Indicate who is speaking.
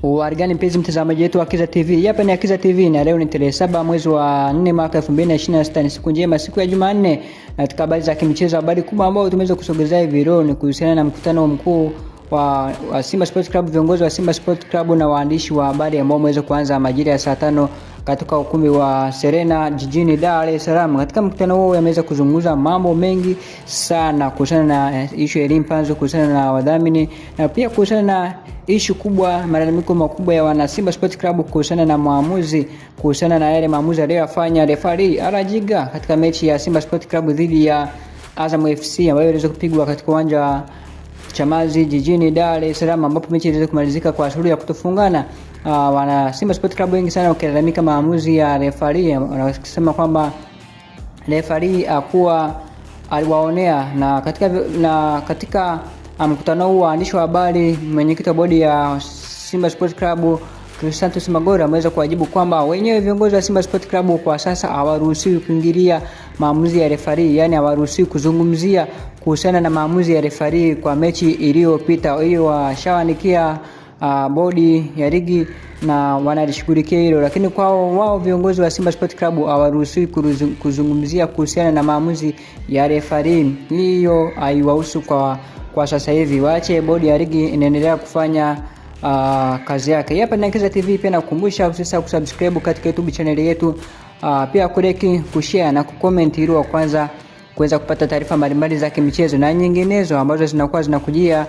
Speaker 1: Uarigani mpenzi mtazamaji wetu wa Akiza TV. Hapa ni Akiza TV na leo ni tarehe 7 mwezi wa 4 mwaka 2026. Ni siku njema, siku ya Jumanne. Na katika habari za kimichezo, habari kubwa ambayo tumeweza kusogezea hivi leo ni kuhusiana na mkutano mkuu wa Simba Sports Club, viongozi wa Simba Sports Club na waandishi wa habari ambao wameweza kuanza majira ya saa 5 katika ukumbi wa Serena jijini Dar es Salaam. Katika mkutano huo yameweza kuzungumza mambo mengi sana kuhusiana na issue ya elimu panzo, kuhusiana na wadhamini na pia kuhusiana na issue kubwa, malalamiko makubwa ya wana Simba Sports Club kuhusiana na maamuzi, kuhusiana na yale maamuzi aliyofanya referee Arajiga katika mechi ya Simba Sports Club dhidi ya Azam FC ambayo iliweza kupigwa katika uwanja wa Chamazi jijini Dar es Salaam, ambapo mechi iliweza kumalizika kwa suluhu ya kutofungana. Wana Simba Sports Club wengi sana wakilalamika maamuzi ya referee, wanasema kwamba referee akuwa aliwaonea. Na katika mkutano huu waandishi wa habari, mwenyekiti wa bodi ya Simba Sports Club Crisantos Magora ameweza kuwajibu kwamba wenyewe viongozi wa Simba Sports Club kwa sasa hawaruhusiwi kuingilia maamuzi ya referee, yani hawaruhusiwi kuzungumzia kuhusiana na maamuzi ya referee kwa mechi iliyopita. Hiyo washawanikia bodi ya ligi na wanalishughulikia hilo, lakini kwao wao viongozi wa Simba Sports Club hawaruhusiwi kuzungumzia kuhusiana na maamuzi ya referee. Hiyo haiwahusu kwa sasa hivi. Waache bodi ya ligi inaendelea kufanya kazi yake. Hapa ni Akiza TV, pia nakukumbusha usisahau kusubscribe katika YouTube channel yetu, pia kuleki, kushare na kucomment ili wa kwanza kuweza kupata taarifa mbalimbali za kimichezo na nyinginezo ambazo zinakuwa zinakujia